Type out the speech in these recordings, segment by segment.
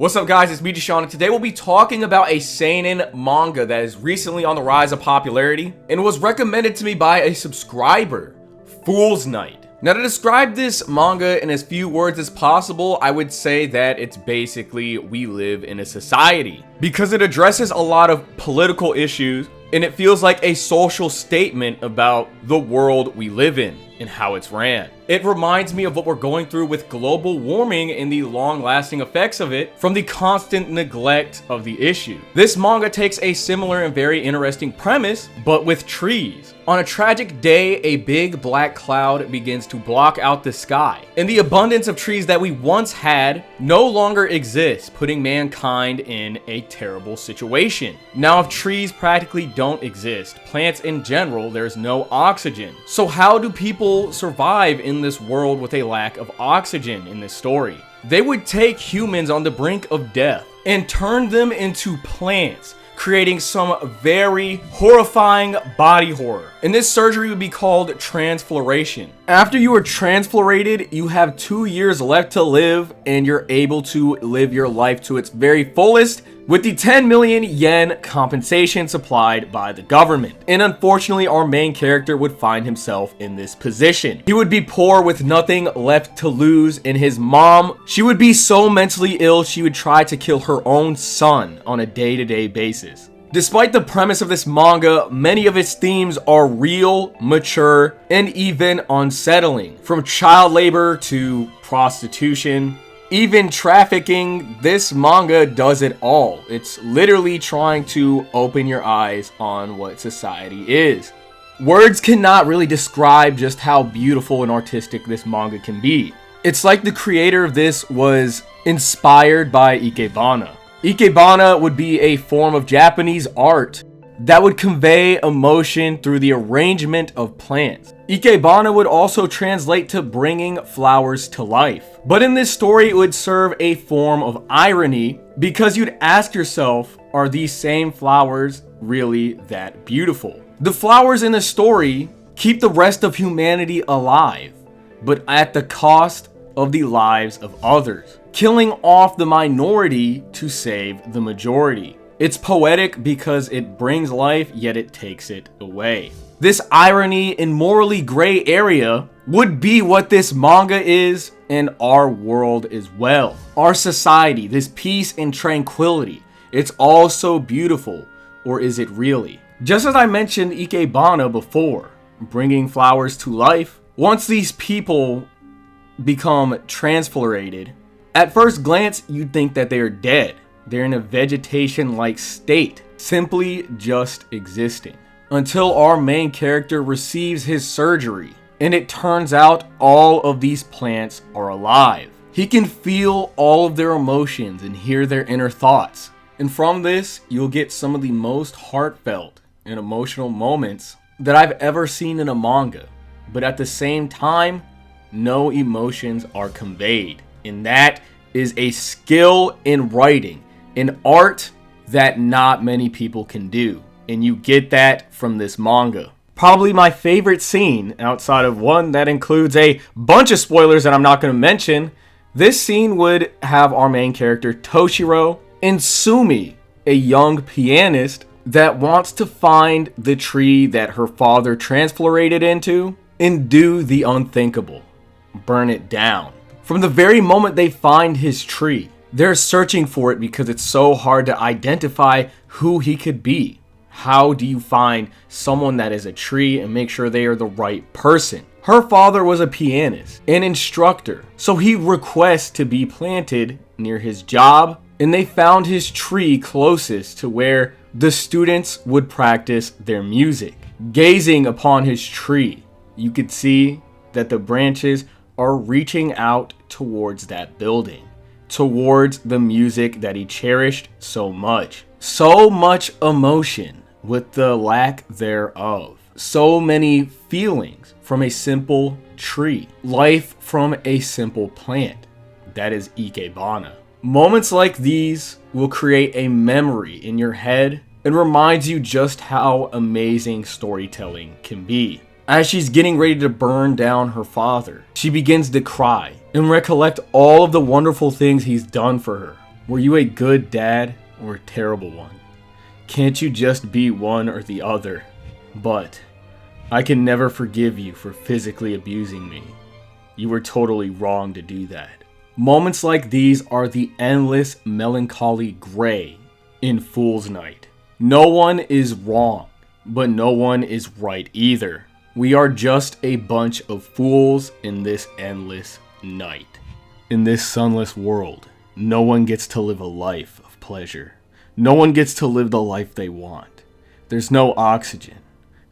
What's up guys, it's me Deshaun, and today we'll be talking about a seinen manga that is recently on the rise of popularity and was recommended to me by a subscriber, Fool's Night. Now, to describe this manga in as few words as possible, I would say that it's basically we live in a society, because it addresses a lot of political issues and it feels like a social statement about the world we live in and how it's ran. It reminds me of what we're going through with global warming and the long-lasting effects of it from the constant neglect of the issue. This manga takes a similar and very interesting premise, but with trees. On a tragic day, a big black cloud begins to block out the sky, and the abundance of trees that we once had no longer exists, putting mankind in a terrible situation. Now, if trees practically don't exist, plants in general, there's no oxygen. So how do people survive in this world with a lack of oxygen in this story? They would take humans on the brink of death and turn them into plants, creating some very horrifying body horror. And this surgery would be called transfloration. After you are transflorated, you have 2 years left to live, and you're able to live your life to its very fullest with the 10 million yen compensation supplied by the government. And unfortunately, our main character would find himself in this position. He would be poor with nothing left to lose, and his mom, she would be so mentally ill she would try to kill her own son on a day-to-day basis. Despite the premise of this manga, many of its themes are real, mature, and even unsettling. From child labor to prostitution, even trafficking, this manga does it all. It's literally trying to open your eyes on what society is. Words cannot really describe just how beautiful and artistic this manga can be. It's like the creator of this was inspired by Ikebana. Ikebana would be a form of Japanese art that would convey emotion through the arrangement of plants. Ikebana would also translate to bringing flowers to life. But in this story, it would serve a form of irony, because you'd ask yourself, are these same flowers really that beautiful? The flowers in the story keep the rest of humanity alive, but at the cost of the lives of others, killing off the minority to save the majority. It's poetic because it brings life, yet it takes it away. This irony and morally gray area would be what this manga is, and our world as well. Our society, this peace and tranquility, it's all so beautiful, or is it really? Just as I mentioned Ikebana before, bringing flowers to life, once these people become transflorated, at first glance you'd think that they are dead. They're in a vegetation-like state, simply just existing, until our main character receives his surgery, and it turns out all of these plants are alive. He can feel all of their emotions and hear their inner thoughts, and from this, you'll get some of the most heartfelt and emotional moments that I've ever seen in a manga, but at the same time, no emotions are conveyed, and that is a skill in writing, an art that not many people can do, and you get that from this manga. Probably my favorite scene, outside of one that includes a bunch of spoilers that I'm not going to mention, this scene would have our main character Toshiro and Sumi, a young pianist that wants to find the tree that her father transflorated into and do the unthinkable, burn it down. From the very moment they find his tree, they're searching for it because it's so hard to identify who he could be. How do you find someone that is a tree and make sure they are the right person? Her father was a pianist, an instructor, so he requests to be planted near his job, and they found his tree closest to where the students would practice their music. Gazing upon his tree, you could see that the branches are reaching out towards that building, towards the music that he cherished so much. So much emotion with the lack thereof. So many feelings from a simple tree. Life from a simple plant. That is Ikebana. Moments like these will create a memory in your head and reminds you just how amazing storytelling can be. As she's getting ready to burn down her father, she begins to cry and recollect all of the wonderful things he's done for her. Were you a good dad or a terrible one? Can't you just be one or the other? But I can never forgive you for physically abusing me. You were totally wrong to do that. Moments like these are the endless melancholy gray in Fool's Night. No one is wrong, but no one is right either. We are just a bunch of fools in this endless night. In this sunless world, no one gets to live a life of pleasure. No one gets to live the life they want. There's no oxygen.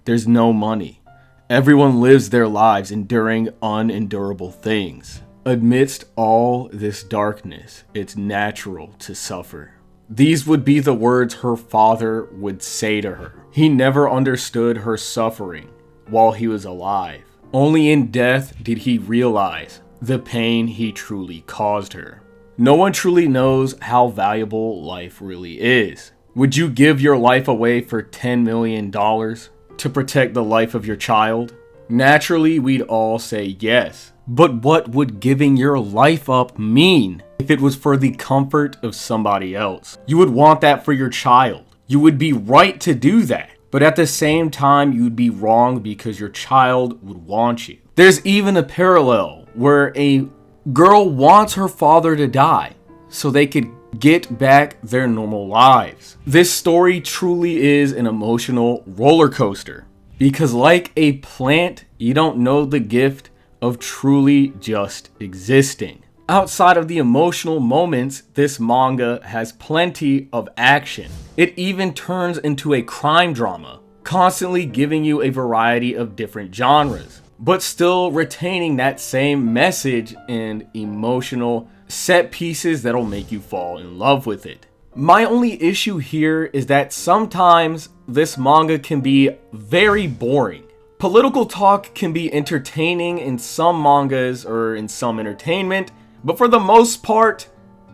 There's no money. Everyone lives their lives enduring unendurable things. Amidst all this darkness, it's natural to suffer. These would be the words her father would say to her. He never understood her suffering while he was alive. Only in death did he realize the pain he truly caused her. No one truly knows how valuable life really is. Would you give your life away for $10 million to protect the life of your child? Naturally, we'd all say yes. But what would giving your life up mean if it was for the comfort of somebody else? You would want that for your child. You would be right to do that. But at the same time, you'd be wrong because your child would want you. There's even a parallel where a girl wants her father to die so they could get back their normal lives. This story truly is an emotional roller coaster because, like a plant, you don't know the gift of truly just existing. Outside of the emotional moments, this manga has plenty of action. It even turns into a crime drama, constantly giving you a variety of different genres, but still retaining that same message and emotional set pieces that'll make you fall in love with it. My only issue here is that sometimes this manga can be very boring. Political talk can be entertaining in some mangas or in some entertainment, but for the most part,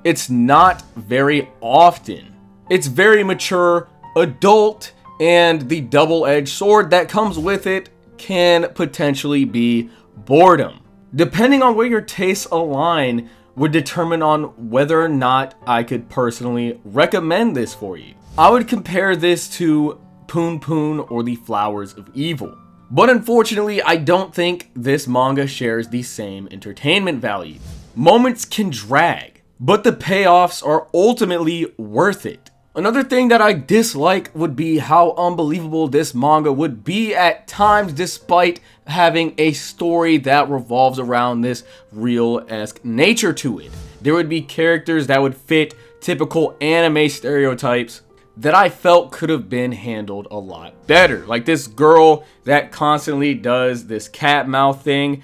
it's not very often. It's very mature, adult, and the double-edged sword that comes with it can potentially be boredom. Depending on where your tastes align would determine on whether or not I could personally recommend this for you. I would compare this to Poon Poon or the Flowers of Evil. But unfortunately, I don't think this manga shares the same entertainment value. Moments can drag, but the payoffs are ultimately worth it. Another thing that I dislike would be how unbelievable this manga would be at times despite having a story that revolves around this real-esque nature to it. There would be characters that would fit typical anime stereotypes that I felt could have been handled a lot better. Like this girl that constantly does this cat mouth thing.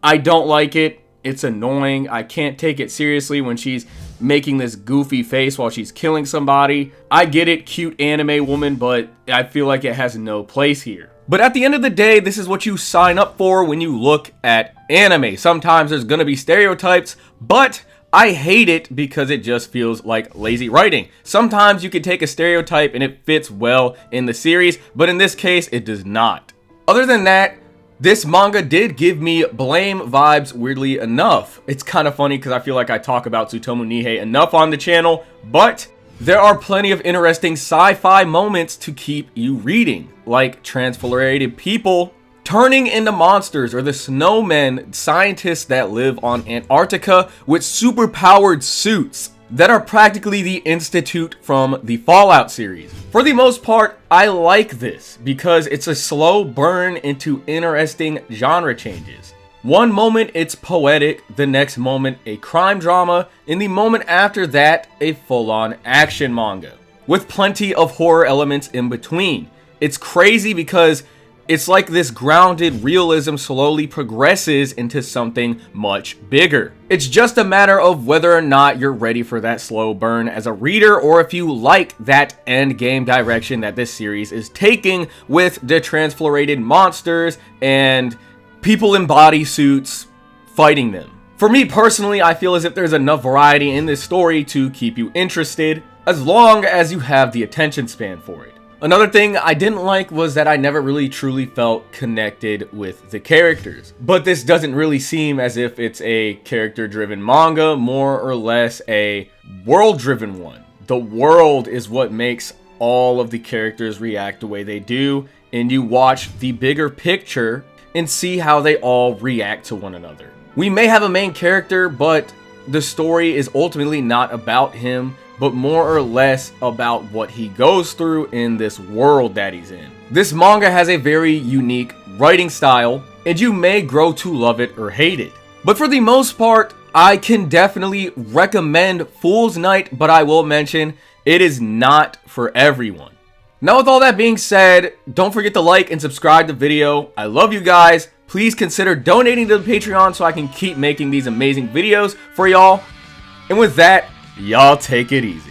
I don't like it. It's annoying. I can't take it seriously when she's making this goofy face while she's killing somebody. I get it, cute anime woman, but I feel like it has no place here. But at the end of the day, this is what you sign up for when you look at anime. Sometimes there's gonna be stereotypes, but I hate it because it just feels like lazy writing. Sometimes you can take a stereotype and it fits well in the series, but in this case, it does not. Other than that, this manga did give me Blame vibes, weirdly enough. It's kind of funny because I feel like I talk about Tsutomu Nihei enough on the channel, but there are plenty of interesting sci-fi moments to keep you reading, like transfigurated people turning into monsters, or the snowmen scientists that live on Antarctica with superpowered suits that are practically the Institute from the Fallout series. For the most part, I like this because it's a slow burn into interesting genre changes. One moment it's poetic, the next moment a crime drama, and the moment after that a full-on action manga, with plenty of horror elements in between. It's crazy because it's like this grounded realism slowly progresses into something much bigger. It's just a matter of whether or not you're ready for that slow burn as a reader, or if you like that end game direction that this series is taking with the transfigurated monsters and people in bodysuits fighting them. For me personally, I feel as if there's enough variety in this story to keep you interested, as long as you have the attention span for it. Another thing I didn't like was that I never really truly felt connected with the characters. But this doesn't really seem as if it's a character-driven manga, more or less a world-driven one. The world is what makes all of the characters react the way they do, and you watch the bigger picture and see how they all react to one another. We may have a main character, but the story is ultimately not about him, but more or less about what he goes through in this world that he's in. This manga has a very unique writing style, and you may grow to love it or hate it. But for the most part, I can definitely recommend Fool's Night, but I will mention it is not for everyone. Now with all that being said, don't forget to like and subscribe to the video. I love you guys. Please consider donating to the Patreon so I can keep making these amazing videos for y'all. And with that, y'all take it easy.